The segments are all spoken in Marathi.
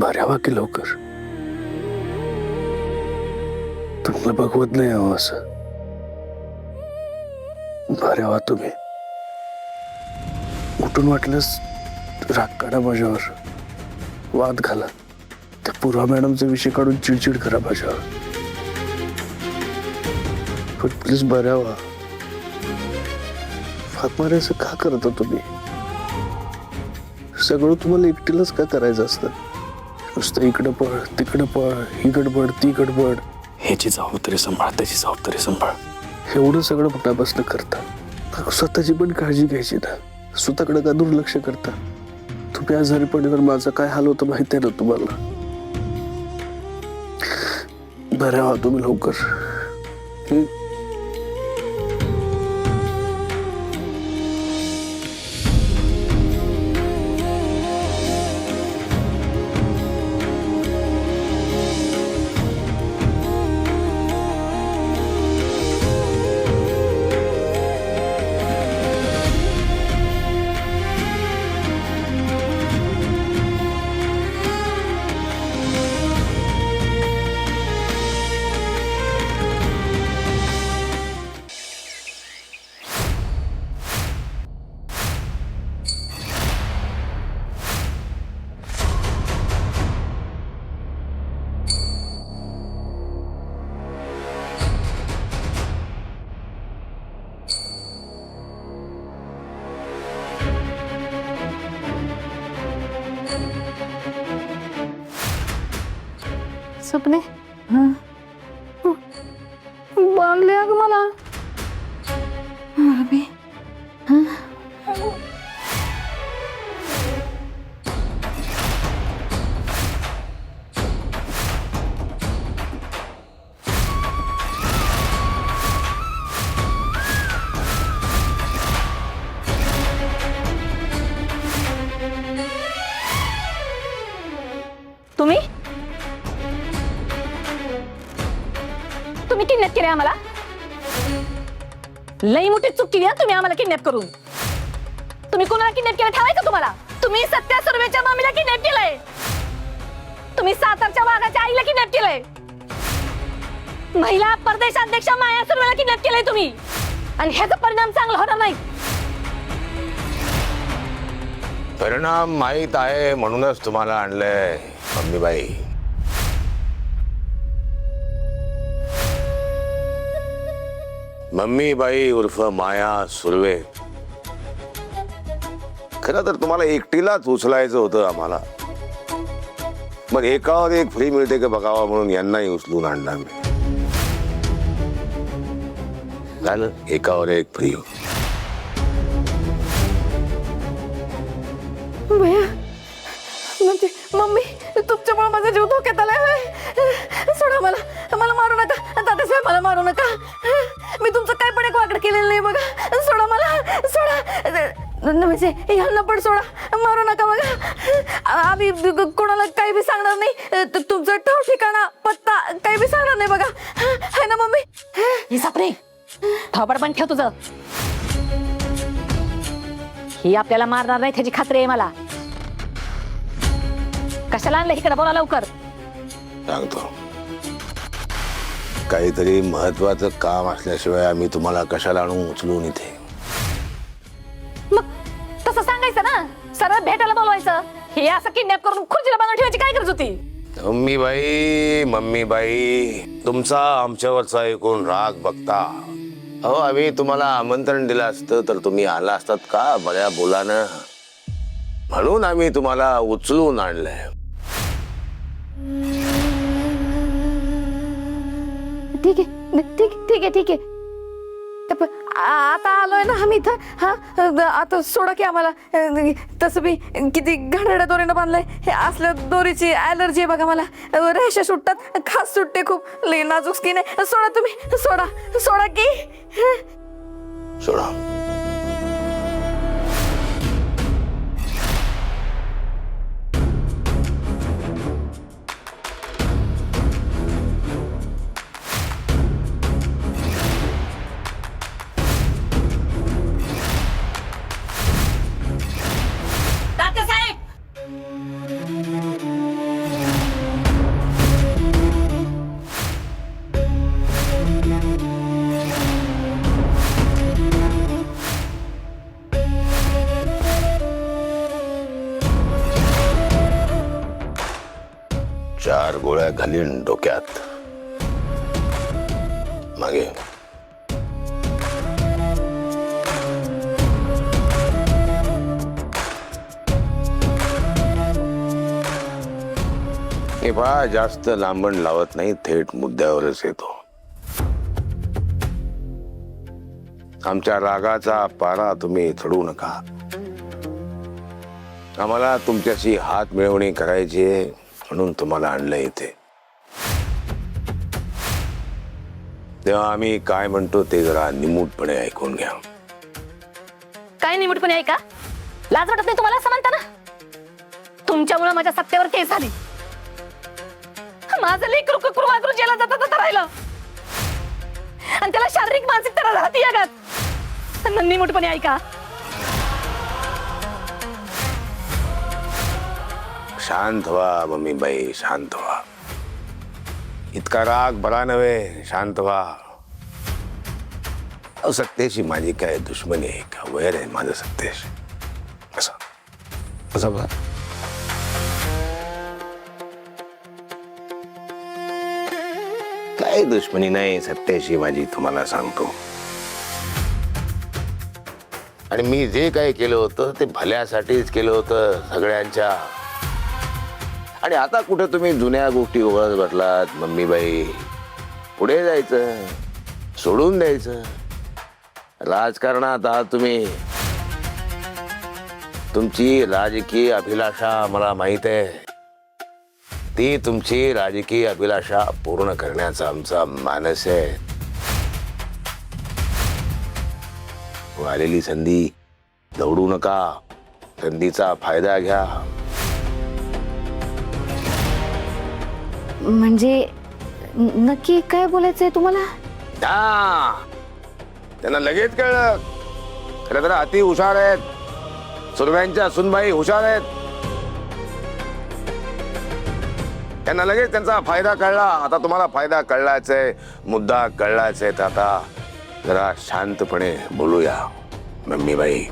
भरावा की लवकर. तुम्हाला बघवत नाही हवं असं. भरावा तुम्ही. उठून वाटलंस राग काढा माझ्यावर, वाद घाला, त्या पूर्वा मॅडमचा विषय काढून चिडचिड करा माझ्यावर, पण प्लीज भरावा. फाक मारायचं का करता तुम्ही? सगळं तुम्हाला एकटीलाच का करायचं असतं? नुसतं इकडं पळ, तिकडं पळ, ही गडबड, ती गडबड, ह्याची जबाबदारी सांभाळ, त्याची जबाबदारी सांभाळ, एवढं सगळं मनापासून करता. स्वतःची पण काळजी घ्यायची ना. स्वतःकडे का दुर्लक्ष करता? तुम्ही आजारी पडल्यावर माझा काय हाल होतं माहिती आहे ना तुम्हाला. बरं व्हा तुम्ही लवकर. सपने बांधले अग मला. अरे तुम्ही तुम्ही किडनॅप केले आम्हाला. लई मोठी चूक केली तुम्ही आम्हाला किडनॅप करून. तुम्ही कोणाला किडनॅप केलं ठेवायचं तुम्हाला? तुम्ही सत्या सुर्वेच्या मम्मीला किडनॅप केलंय. तुम्ही सातारच्या वाघाच्या आईला किडनॅप केलंय. महिला परदेशाध्यक्ष माया सुर्वेला किडनॅप केलंय तुम्ही. आणि ह्याचा परिणाम चांगला होणार नाही. परिणाम माहित आहे म्हणूनच तुम्हाला आणलंय मम्मीबाई. मम्मीबाई उर्फ माया सुर्वे. खरं तर तुम्हाला एकटीलाच उचलायचं होतं आम्हाला. मग एकावर एक फ्री मिळते का बघावा म्हणून यांनाही उचलून आणला मी. झालं एकावर एक फ्री. भैया म्हणजे मम्मी तुमच्यामुळे माझा जीव धोक्यात आलाय. सोडा मला, मला मारू नका दादासाहेब, मला मारू नका. मी तुमचं काय पण एक वाकड केलेलं नाही बघा. सोडा मला, सोडा. म्हणजे ह्यांना पण सोडा, मारू नका बघा. आम्ही कोणाला काही बी सांगणार नाही. तुमचं ठाव ठिकाणा पत्ता काही बी सांगणार नाही बघा. है ना मम्मी? ही सापरे थोबड पण ठेव तुझं. ही आपल्याला मारणार नाही त्याची खात्री आहे मला. कशाला आणलं इकडे? बोला लवकर. सांगतो. काहीतरी महत्वाचं काम असल्याशिवाय आम्ही तुम्हाला कशाला आणून उचलून इथे. मग तसं सांगायचं ना, सरळ भेटायला बोलवायचं. हे असं किडनॅप करून खुर्चीला बांधून ठेवायची काय गरज होती? मम्मीबाई तुमचा आमच्यावरचा एकूण राग बघता अहो आम्ही तुम्हाला आमंत्रण दिलं असतं तर तुम्ही आला असतात का बऱ्या बोलानं. म्हणून आम्ही तुम्हाला उचलून आणलंय. ठीक आहे, ठीक आहे, ठीक आहे. आता आलोय ना आम्ही इथं. हा आता सोडा की आम्हाला. तसं बी किती घाणेरड्या दोरीनं बांधलंय. हे असल्या दोरीची ॲलर्जी आहे बघा मला. रेषा सुटतात, खास सुटते खूप. लई नाजूक स्किन आहे. सोडा तुम्ही, सोडा, सोडा की. सोडा. 4 गोळ्या घालीन डोक्यात. मागे मी फार जास्त लांबण लावत नाही, थेट मुद्द्यावरच येतो. आमच्या रागाचा पारा तुम्ही चढवू नका. आम्हाला तुमच्याशी हात मिळवणी करायची आहे, म्हणून तुम्हाला आणलं इथे. तेव्हा आम्ही काय म्हणतो ते जरा निमूटपणे ऐकून घ्या. काय निमूटपणे आहे का? लाज वाटत नाही तुम्हाला असं म्हणता ना? तुमच्यामुळे माझ्या सत्तेवर केस आली. माझं लेकरू कुरवाकरू जेला जाता राहिलं आणि त्याला शारीरिक मानसिक त्रास झाला ती जगात. निमूटपणे आहे का? शांत व्हा मम्मी बाई, शांत व्हा. इतका राग बरा नव्हे, शांत व्हा. सत्तेशी माझी काय दुश्मनी आहे का? वैर आहे माझं सत्तेशी? असं असं बघा. काय दुश्मनी नाही सत्तेशी माझी, तुम्हाला सांगतो. आणि मी जे काही केलं होतं ते भल्यासाठीच केलं होतं सगळ्यांच्या. आणि आता कुठे तुम्ही जुन्या गोष्टी उघडत बसलात मम्मीबाई? पुढे जायचं, सोडून द्यायचं. राजकारणात आहात तुम्ही. तुमची राजकीय अभिलाषा मला माहित आहे. ती तुमची राजकीय अभिलाषा पूर्ण करण्याचा आमचा मानस आहे. आलेली संधी दौडू नका, संधीचा फायदा घ्या. म्हणजे नक्की काय बोलायचंय तुम्हाला? त्यांना लगेच कळलं. खरं तर अति हुशार आहेत. सुरव्यांच्या सुनबाई हुशार आहेत. त्यांना लगेच त्यांचा फायदा कळला. आता तुम्हाला फायदा कळलाच आहे, मुद्दा कळलाच आहे. तर आता जरा शांतपणे बोलूया मम्मीबाई.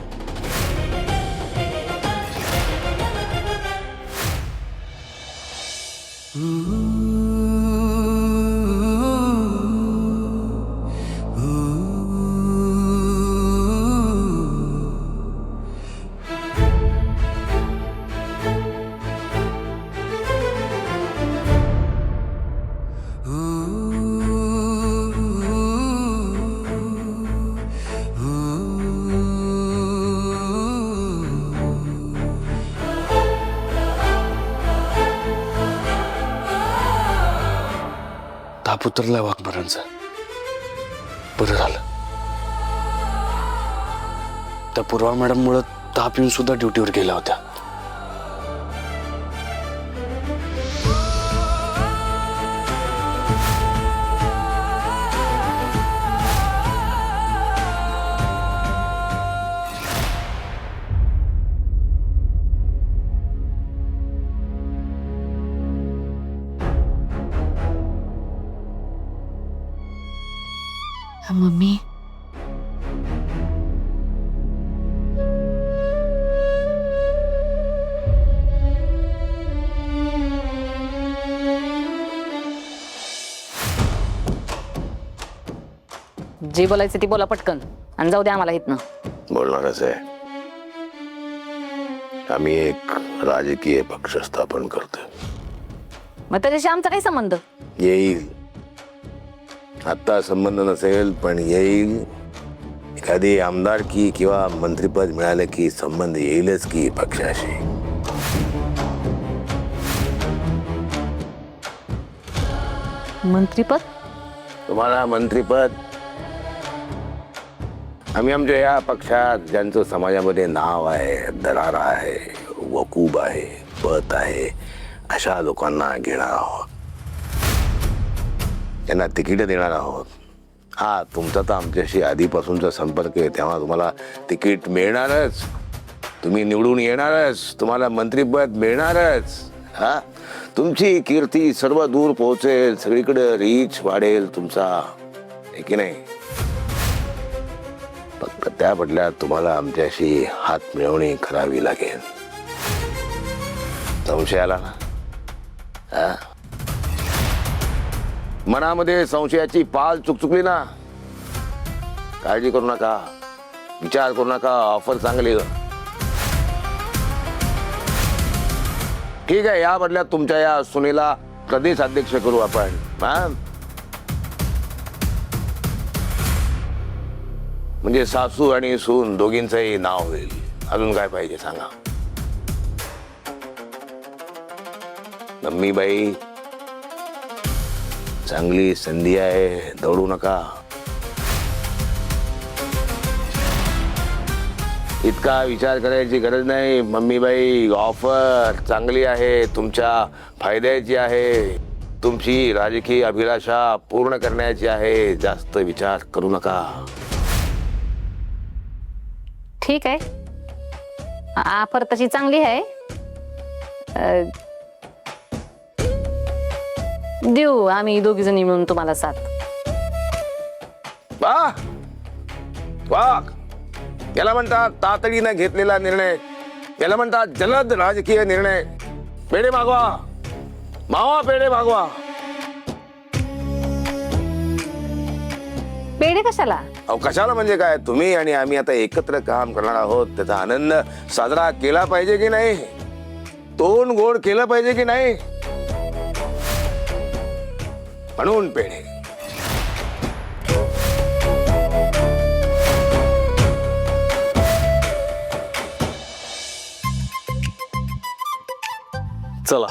ताप उतरलाय वाघमारांचा. बरं झालं. त्या पूर्वा मॅडम मुळे ताप येऊन सुद्धा ड्युटीवर गेल्या होत्या. मम्मी, जे बोलायचं ती बोला पटकन आणि जाऊ द्या आम्हाला इथनं. बोलणारच आहे. आम्ही एक राजकीय पक्ष स्थापन करतोय. मग त्याच्याशी आमचा काही संबंध? येईल. आता संबंध नसेल पण येईल. एखादी आमदारकी किंवा मंत्रीपद मिळालं की संबंध येईलच की पक्षाशी. मंत्रीपद? तुम्हाला मंत्रीपद? आम्ही आमच्या या पक्षात ज्यांचं समाजामध्ये नाव आहे, दरारा आहे, वकूब आहे, पत आहे, अशा लोकांना घेणार आहोत. त्यांना तिकीट देणार आहोत. हा, तुमचा तर आमच्याशी आधीपासूनचा संपर्क आहे, तेव्हा तुम्हाला तिकीट मिळणारच. तुम्ही निवडून येणारच. तुम्हाला मंत्रीपद मिळणारच. हा, तुमची कीर्ती सर्व दूर पोहोचेल, सगळीकडे रीच वाढेल तुमचा, आहे की नाही? फक्त त्या बदल्यात तुम्हाला आमच्याशी हात मिळवणी करावी लागेल. संशय आला ना? हा, मनामध्ये संशयाची पाल चुकचुकली ना, काळजी करू नका, विचार करू नका, ऑफर चांगली आहे. ठीक आहे, या बदल्यात तुमच्या या सुनेला प्रदेश अध्यक्ष करू आपण. म्हणजे सासू आणि सून दोघींचंही नाव होईल. अजून काय पाहिजे सांगा. मम्मी बाई, चांगली संधी आहे, दौडू नका. इतका विचार करायची गरज नाही. मम्मी बाई, ऑफर चांगली आहे, तुमच्या फायद्याची आहे, तुमची राजकीय अभिलाषा पूर्ण करण्याची आहे. जास्त विचार करू नका. ठीक आहे, ऑफर तशी चांगली आहे. देऊ आम्ही दोघी जणी मिळून तुम्हाला साथ. वाह वाह, याला म्हणतात तातडीनं घेतलेला निर्णय, याला म्हणतात जलद राजकीय निर्णय. पेढे मागवा मावा, पेढे मागवा. पेढे कशाला? अहो कशाला म्हणजे काय, तुम्ही आणि आम्ही आता एकत्र काम करणार आहोत, त्याचा आनंद साजरा केला पाहिजे की नाही, तोंड गोड केलं पाहिजे की नाही, म्हणून पेढे. चला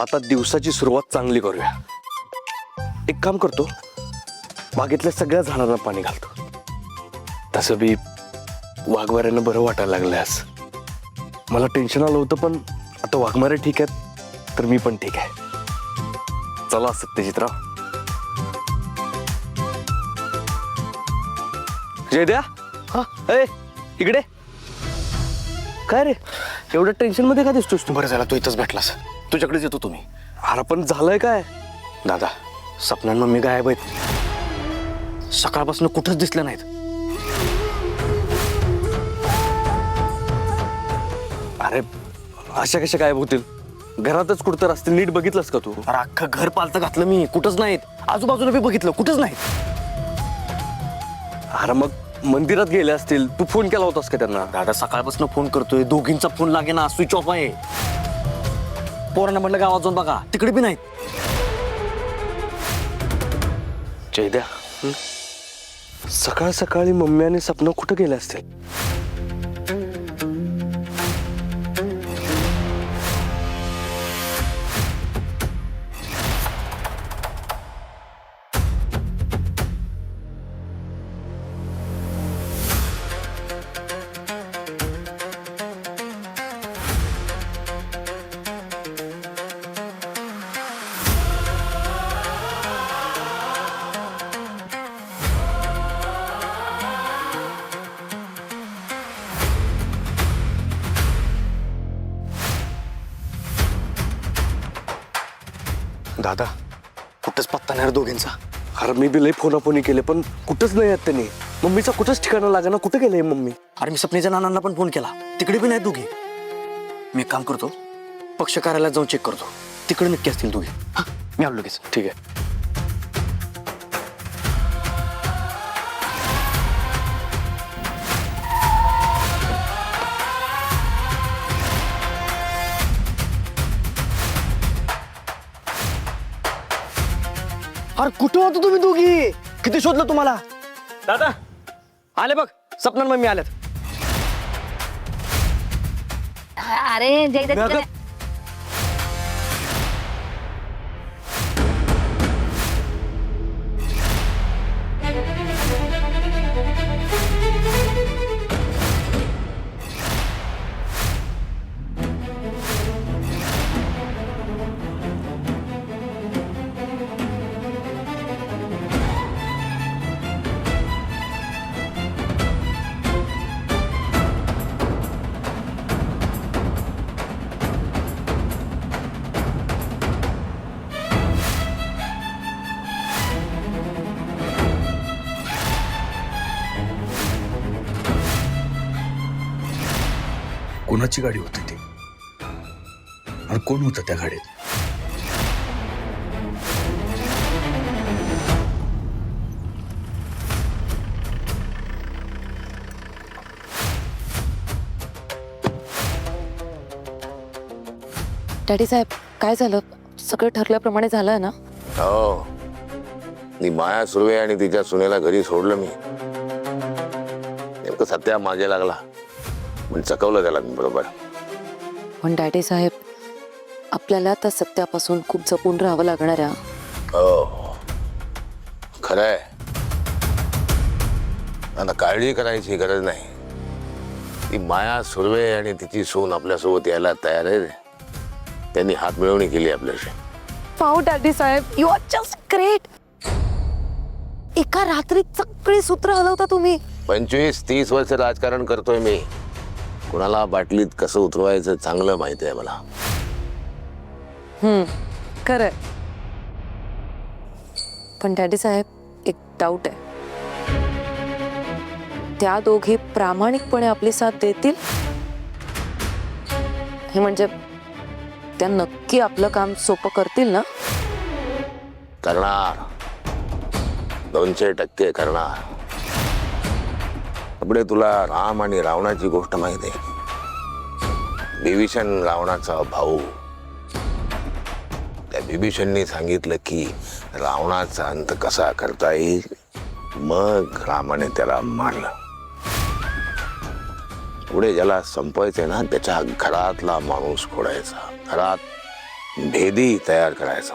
आता दिवसाची सुरुवात चांगली करूया. एक काम करतो, बागेतल्या सगळ्या झाडांना पाणी घालतो. तसं बी वाघमाऱ्यानं बरं वाटायला लागलं आज. मला टेन्शन आलं होतं, पण आता वाघमारे ठीक आहेत तर मी पण ठीक आहे. चला सत्यजितराव. जयद्या, हा ए इकडे. काय रे, एवढ्या टेन्शन मध्ये का दिसतोस तू? बरं झालं तू इथंच भेटलास, तुझ्याकडेच येतो तुम्ही. अरे पण झालंय काय? दादा, सपनान मम्मी गायब आहेत, सकाळपासून कुठंच दिसल्या नाहीत. अरे अशा कशा गायब होतील? घरातच कुठं तर असतील. नीट बघितलंस का तू? अरे अख्खं घर पालतं घातलं मी, कुठंच नाहीत. आजूबाजूला बी बघितलं, कुठंच नाहीत. अरे मग मंदिरात गेले असतील. तू फोन केला होतास का त्यांना? दादा सकाळपासून फोन करतोय, दोघींचा फोन लागेना, स्विच ऑफ आहे. पोरांना म्हटलं गावात जाऊन बघा, तिकडे बी नाहीत. जयद्या, सकाळ सकाळी मम्मी आणि सपना कुठं गेले असतील? दादा, कुठंच पत्ता नाही रे दोघींचा. अरे मी बी लई फोनाफोनी केले, पण कुठंच नाही आहेत त्यांनी. मम्मीचा कुठंच ठिकाणा लागाना. कुठं गेले मम्मी? अरे मी सपनेच्या नानांना पण फोन केला, तिकडे बी नाही दोघी. मी एक काम करतो, पक्ष कार्यालयात जाऊन चेक करतो, तिकडे नक्की असतील दोघी. हा, मी आलो लगेच. ठीक आहे. अरे कुठं होतो तुम्ही दोघी? किती शोधलं तुम्हाला? दादा आले बघ, सपना मम्मी आल्यात. अरे जयदत्त, कोणाची गाडी होती ती आणि कोण होतं त्या गाडीत? डॅडी साहेब काय झालं? सगळं ठरल्याप्रमाणे झालं ना? हो, ती माया सुर्वे आणि तिच्या सुनेला घरी सोडलं मी. नेमकं सत्या मागे लागला, पण चकवलं त्याला मी बरोबर. पण डॅडी साहेब, आपल्याला त्या सत्यापासून खूप जपून राहावं लागणार आहे. हो, खरंय. आता काळजी करायची गरज नाही. ती माया सुर्वे आणि तिची सून आपल्यासोबत यायला तयार आहे. त्यांनी हात मिळवणी केली आपल्याशी. वाव डॅडी साहेब, यू आर जस्ट ग्रेट. एका रात्रीत सगळी सूत्र हलवता तुम्ही. 25-30 वर्ष राजकारण करतोय मी. कुणाला बाटलीत कसं उतरवायचं चांगलं माहिती आहे मला. खरंय. पण डॅडी साहेब, एक डाऊट आहे. त्या दोघी प्रामाणिकपणे आपली साथ देतील? हे म्हणजे त्या नक्की आपलं काम सोपं करतील ना? करणार, 200% करणार. पुढे तुला राम आणि रावणाची गोष्ट माहिती आहे. विभीषण रावणाचा भाऊ. त्या विभीषणनी सांगितलं की रावणाचा अंत कसा करता येईल. मग रामाने त्याला मारलं. पुढे ज्याला संपवायचंय ना, त्याच्या घरातला माणूस फोडायचा. घरात भेदी तयार करायचा.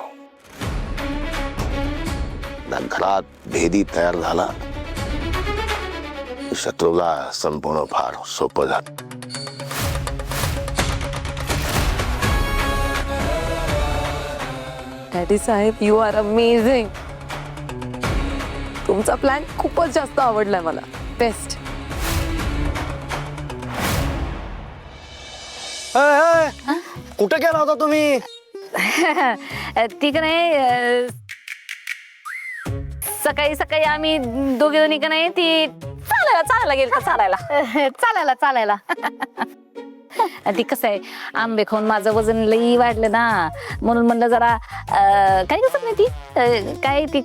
घरात भेदी तयार झाला, शत्रूला संपवणं फार सोपं झालं. डॅडी साहेब, यू आर अमेझिंग. तुमचा प्लॅन खूपच जास्त आवडलाय मला. बेस्ट. कुठं गेला होता तुम्ही? ती का नाही सकाळी सकाळी आम्ही दोघे जणी का नाही ती चालायला गेलो चालायला. ती कसं आहे, आंबे खाऊन माझं वजन लई वाढलं ना, म्हणून म्हणलं जरा काय कसं नाही ती काय ती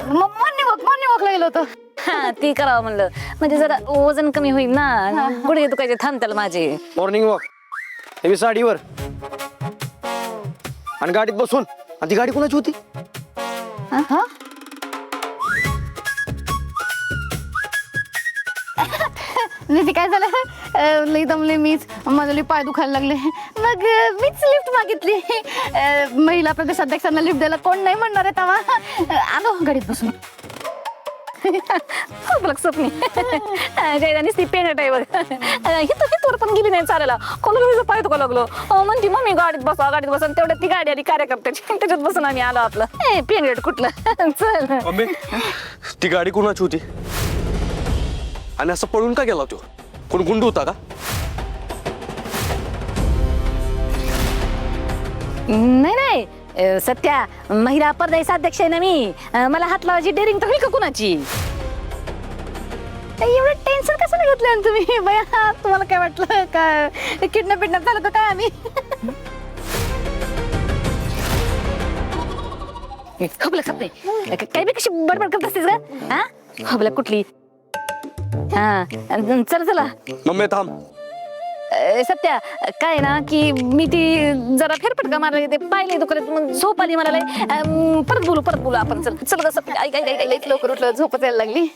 मॉर्निंग वॉकला गेलो होतो. हा, ती करावं म्हणलं, म्हणजे जरा वजन कमी होईल ना. गुडघे दुखायचे थांबताल माझे. मॉर्निंग वॉक हे मी साडीवर आणि गाडीत बसून. आणि ती गाडी कोणाची होती? नाही, काय झालं, लई दमले मीच. माझे लई पाय दुखायला लागले. मग मीच लिफ्ट मागितली. महिला प्रदेशाध्यक्षांना लिफ्ट द्यायला कोण नाही म्हणणार आहे तेव्हा. आलो गाडीत बसून. स्वप्नी जयदानीच ती पेंगट आहे बघ. हिथवर पण गेली नाही चालायला. कोणाला पाय दुखा लागलो. म्हणती मम्मी गाडीत बसा. तेवढ्यात ती गाडी आली कार्यकर्त्याची. त्याच्यात बसून आम्ही आलो. आपलं पेंगट कुठलं. चल मम्मी, ती गाडी कोणाची होती आणि असं पळून का गेला तो? कोण गुंड होता का? नाही सत्या महिला प्रदेशाध्यक्ष आहे ना मी. मला हात लावायची डेअरिंग तर होईल का कुणाची? एवढं टेन्शन कसं घेतलं तुम्ही बया? तुम्हाला काय वाटलं का किडनॅप झालं का काय आम्ही? खबलं सपने काय बी कशी बडबड करत असतेस का? हा, खबलं कुठली? हा, चला मम्मी थांब. सत्या काय ना की मी ती जरा फेरफटका मारला, ते पाहिले दुकानात, मग झोप आली मला लय. परत बोलू आपण. चल ग सत्या, ऐक लवकर उठलं, झोपच यायला लागली.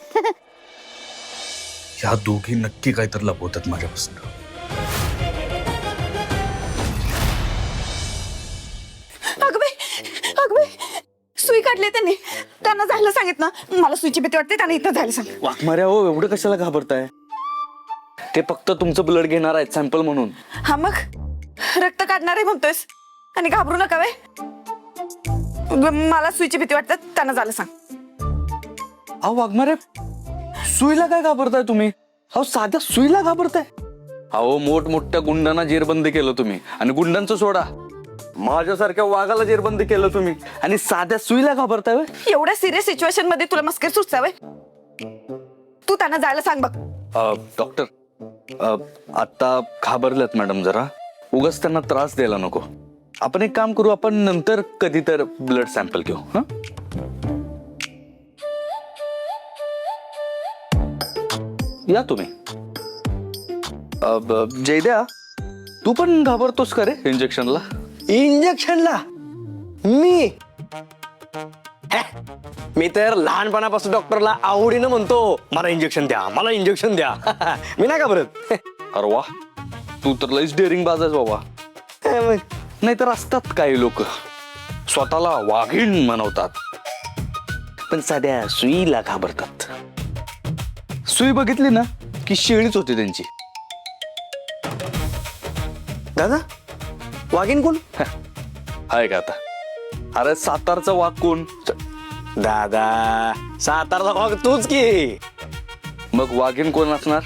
ह्या दोघी नक्की काय तर लपवतात माझ्यापासून. अगं सुई काढली त्यांना जायला सांगितलं. मला सुईची भीती वाटते, त्यांना इथं जायला सांग. वाघमाऱ्या हो, एवढं कशाला घाबरताय? ते फक्त तुमचं ब्लड घेणार आहेत सॅम्पल म्हणून. हा, मग रक्त काढणार आहे म्हणतोयस आणि घाबरू नका वे. मला सुईची भीती वाटते, त्यांना जायला सांग. अहो वाघमारे, सुईला काय घाबरताय तुम्ही? अहो साध्या सुईला घाबरताय? अहो मोठमोठ्या गुंडांना जेरबंद केलं तुम्ही आणि गुंडांचं सोडा, माझ्यासारख्या वाघाला जेरबंद केलं तुम्ही आणि साध्या सुईला घाबरताय? एवढ्या सिरियस सिच्युएशन मध्ये तुला मस्कर सुचसावे? तू त्यांना जायला सांग बघ. डॉक्टर, आता घाबरल्यात मॅडम जरा. उगाच त्यांना त्रास द्यायला नको. आपण एक काम करू, आपण नंतर कधी तर ब्लड सॅम्पल घेऊ. हा, या तुम्ही. जयद्या, तू पण घाबरतोस का रे इंजेक्शनला? इंजेक्शनला मी हे, मी तर लहानपणापासून डॉक्टरला आवडीनं म्हणतो मला इंजेक्शन द्या, मला इंजेक्शन द्या. मी नाही घाबरत. अरे वा, तू तर लईच डेअरिंग बाज आहेस बाबा. मग नाहीतर असतात काही लोक स्वतःला वाघीण म्हणवतात, पण साध्या सुईला घाबरतात. सुई बघितली ना की शेळीच होती त्यांची. दादा वाघीण कोण? हाय का आता? अरे सातारचा वाघ कोण? दादा सातारचा वाघ तूच की. मग वाघीण कोण असणार?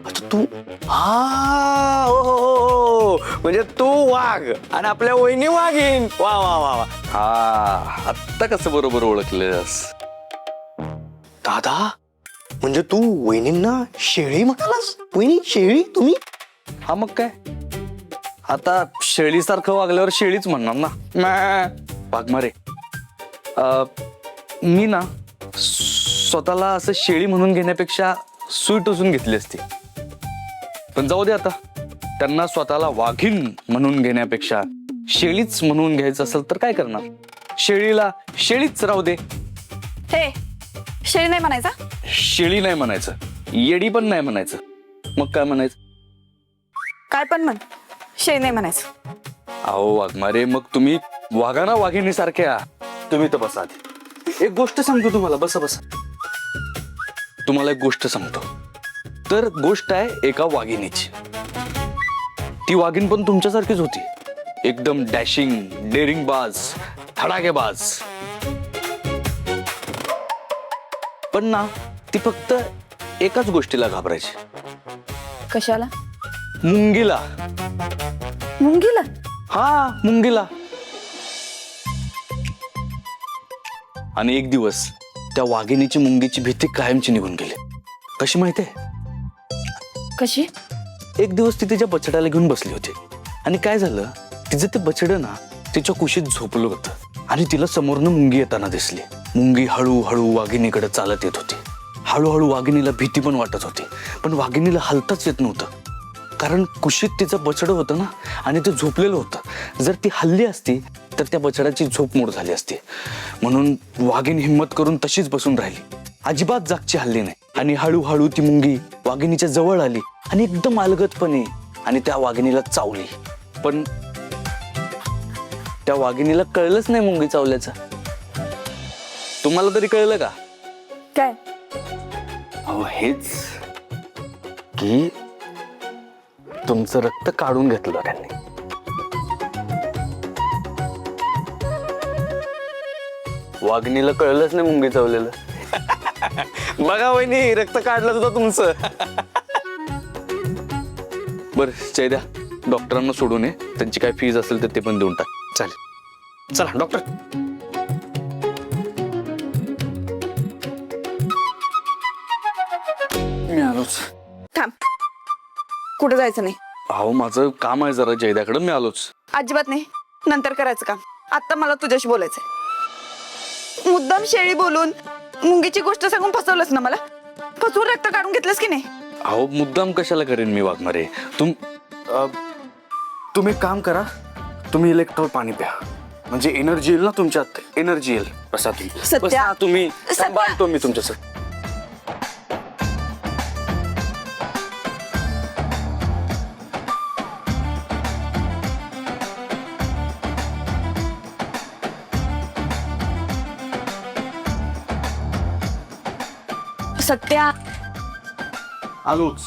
अच्छा, तू हा हो हो हो, म्हणजे तू वाघ आणि आपल्या वहिनी वाघीण. वा वा वा वा. हा, आत्ता कसं बरोबर ओळखलेस? दादा म्हणजे तू वहिनींना शेळी म्हणालास? वहिनी शेळी तुम्ही? हा मग काय, आता शेळीसारखं वागल्यावर शेळीच म्हणणार ना. वाघमारे, मी ना स्वतःला असं शेळी म्हणून घेण्यापेक्षा सुई टोचून घेतली असती. पण जाऊ दे आता, त्यांना स्वतःला वाघीण म्हणून घेण्यापेक्षा शेळीच म्हणून घ्यायचं असेल तर काय करणार? शेळीला शेळीच राहू दे. हे शेळी नाही म्हणायचा. शेळी नाही म्हणायचं, येडी पण नाही म्हणायचं, मग काय म्हणायचं? काय पण म्हण, शेळी नाही म्हणायचं. अहो वाघमारे, मग तुम्ही वाघाना वाघिणी सारख्या. तुम्ही तर बसा आधी. एक गोष्ट सांगतो तुम्हाला, बसा बसा. तुम्हाला एक गोष्ट सांगतो. तर गोष्ट आहे एका वाघिणीची. ती वाघीण पण तुमच्यासारखीच होती, एकदम डॅशिंग, डेअरिंग बाज, धडाकेबाज. पण ना ती फक्त एकाच गोष्टीला घाबरायची, कशाला? मुंगीला. मुंगीला? हा, मुंगीला. आणि एक दिवस त्या वाघिणीची मुंगीची भीती कायमची निघून गेली. कशी माहितीये? कशी? एक दिवस ती तिच्या बछड्याला घेऊन बसली होती आणि काय झालं, तिचं ते बछडं ना तिच्या कुशीत झोपलं होतं आणि तिला समोरनं मुंगी येताना दिसली. मुंगी हळूहळू वाघिणीकडे चालत येत होती. हळूहळू वाघिणीला भीती पण वाटत होती, पण वाघिणीला हलताच येत नव्हतं, कारण कुशीत तिचं बछडं होतं ना आणि ते झोपलेलं होतं. जर ती हल्ली असती तर त्या बछड्याची झोप मोड झाली असती. म्हणून वाघीण हिम्मत करून तशीच बसून राहिली, अजिबात जागची हल्ली नाही. आणि हळूहळू ती मुंगी वाघिणीच्या जवळ आली आणि एकदम अलगदपणे आणि त्या वाघिणीला चावली. पण त्या वाघिणीला कळलंच नाही मुंगी चावल्याचं. तुम्हाला तरी कळलं का? काय? अहो हेच की तुमचं रक्त काढून घेतलं त्यांनी. वाघिणीला कळलंच नाही मुंगी चावलेलं. बघा वहिनी रक्त काढलं होतं तुमचं. बरं चैद्या, डॉक्टरांना सोडून ये, त्यांची काय फीज असेल तर ते पण देऊन टाक. चालेल, चला डॉक्टर. मी आलोच. थांब, कुठं जायचं नाही. अहो माझं काम आहे जरा जयद्याकडे, मी आलोच. अजिबात नाही, नंतर करायचं काम. आता मला तुझ्याशी बोलायचंय. मुद्दाम शेळी बोलून मुंगीची गोष्ट सांगून फसवलंस ना मला. फसवून रक्त काढून घेतलंस की नाही? अहो मुद्दाम कशाला करेन मी वाघमारे. तुम्ही एक काम करा, तुम्ही इलेक्ट्रॉल पाणी प्या, म्हणजे एनर्जी येईल ना तुमच्यात, एनर्जी येईल. बसा तुम्ही, सत्या. बसा तुम्ही, सत्या. सांभाळतो मी तुमच्यासाठी. सत्या, आलोच.